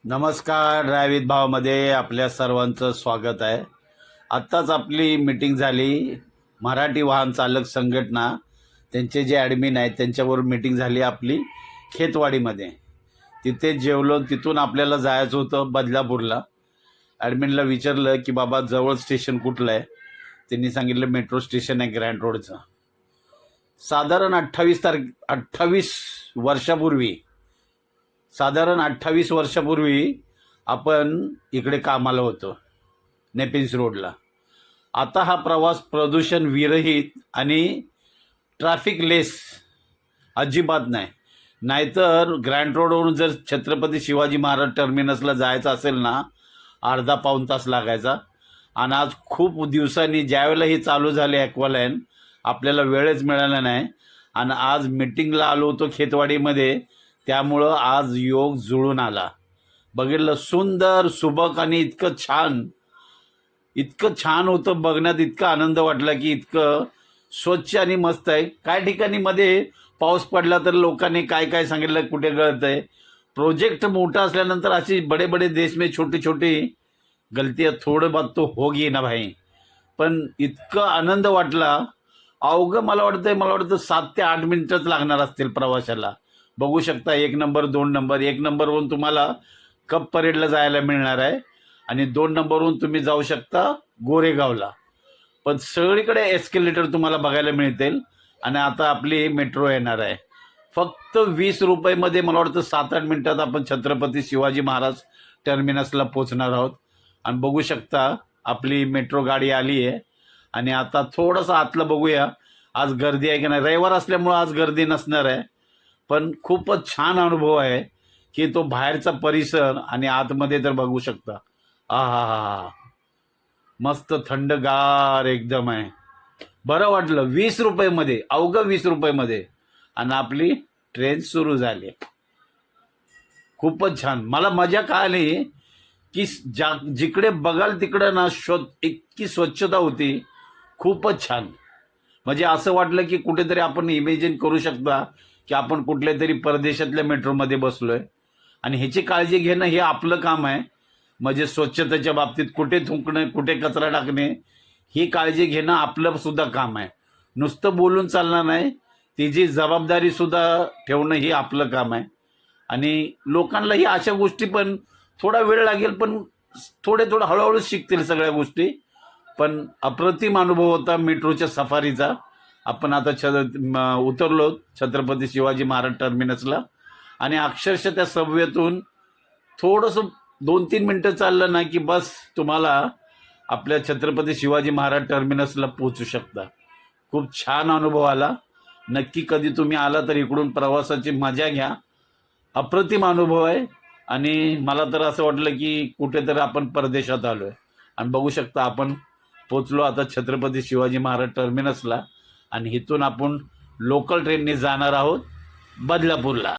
नमस्कार. ड्रायव्हित भावमध्ये आपल्या सर्वांचं स्वागत आहे. आत्ताच आपली मीटिंग झाली. मराठी वाहन चालक संघटना त्यांचे जे ॲडमिन आहेत त्यांच्याबरोबर मीटिंग झाली आपली खेतवाडीमध्ये. तिथे जेवलो. तिथून आपल्याला जायचं होतं बदलापूरला. ॲडमिनला विचारलं की बाबा जवळ स्टेशन कुठलं आहे. त्यांनी सांगितलं मेट्रो स्टेशन आहे ग्रँड रोडचं. साधारण 28 वर्षापूर्वी साधारण 28 वर्षापूर्वी आपण इकडे कामाला होतो नेपिन्स रोडला. आता हा प्रवास प्रदूषण विरहित आणि ट्रॅफिक लेस अजिबात नाही. नाहीतर ग्रँड रोडवरून जर छत्रपती शिवाजी महाराज टर्मिनसला जायचं असेल ना अर्धा पाऊण तास लागायचा. आणि आज खूप दिवसांनी ज्यावेळेला हे चालू झाले ॲक्वालाईन आपल्याला वेळच मिळाला नाही. आणि आज मीटिंगला आलो होतो खेतवाडीमध्ये, त्यामुळं आज योग जुळून आला. बघितलं सुंदर सुबक आणि इतकं छान होतं बघण्यात. इतका आनंद वाटला की इतकं स्वच्छ आणि मस्त आहे. काय ठिकाणी मध्ये पाऊस पडला तर लोकांनी काय काय सांगितलं कुठे गळत आहे. प्रोजेक्ट मोठा असल्यानंतर अशी बडे बडे देश में छोटी छोटी गलतियां थोडं बात तो होगी ना भाई. पण इतकं आनंद वाटला. अवघं मला वाटतं 7 ते 8 मिनिटच लागणार असतील प्रवासाला. बघू शकता 1 नंबर 2 नंबर. 1 नंबरवरून तुम्हाला कप परेडला जायला मिळणार आहे आणि 2 नंबरवरून तुम्ही जाऊ शकता गोरेगावला. पण सगळीकडे एस्केलेटर तुम्हाला बघायला मिळतील. आणि आता आपली मेट्रो येणार आहे. फक्त 20 रुपयेमध्ये मला वाटतं 7-8 मिनिटात आपण छत्रपती शिवाजी महाराज टर्मिनसला पोचणार आहोत. आणि बघू शकता आपली मेट्रो गाडी आली आहे. आणि आता थोडंसं आतलं बघूया आज गर्दी आहे की नाही. रविवार असल्यामुळं आज गर्दी नसणार आहे. पण खूपच छान अनुभव आहे की तो बाहेरचा परिसर आणि आतमध्ये तर बघू शकता. हा मस्त थंडगार एकदम आहे. बरं वाटलं 20 रुपयेमध्ये, अवघं 20 रुपयेमध्ये. आणि आपली ट्रेन सुरू झाली. खूपच छान. मला मजा काय आली की जिकडे बघाल तिकडं ना इतकी स्वच्छता होती. खूपच छान. म्हणजे असं वाटलं की कुठेतरी आपण इमेजिन करू शकता की आपण कुठल्या तरी परदेशातल्या मेट्रोमध्ये बसलोय. आणि ह्याची काळजी घेणं हे आपलं काम आहे. म्हणजे स्वच्छतेच्या बाबतीत कुठे थुंकणं कुठे कचरा टाकणे ही काळजी घेणं आपलं सुद्धा काम आहे. नुसतं बोलून चालणार नाही. तिची जबाबदारी सुद्धा ठेवणं ही आपलं काम आहे. आणि लोकांनाही अशा गोष्टी पण थोडा वेळ लागेल पण थोडे हळूहळू शिकतील सगळ्या गोष्टी. पण अप्रतिम अनुभव होता मेट्रोच्या सफारीचा. आपण आता उतरलो छत्रपती शिवाजी महाराज टर्मिनसला. आणि अक्षरशः त्या सबवेतून थोडंसं 2-3 मिनटं चाललं ना की बस तुम्हाला आपल्या छत्रपती शिवाजी महाराज टर्मिनसला पोहोचू शकता. खूप छान अनुभव आला. नक्की कधी तुम्ही आला तर इकडून प्रवासाची मजा घ्या. अप्रतिम अनुभव आहे. आणि मला तर असं वाटलं की कुठेतरी आपण परदेशात आलो आहे. आणि बघू शकता आपण पोचलो आता छत्रपती शिवाजी महाराज टर्मिनसला. आणि इथून आपण लोकल ट्रेनने जाणार आहोत बदलापूरला.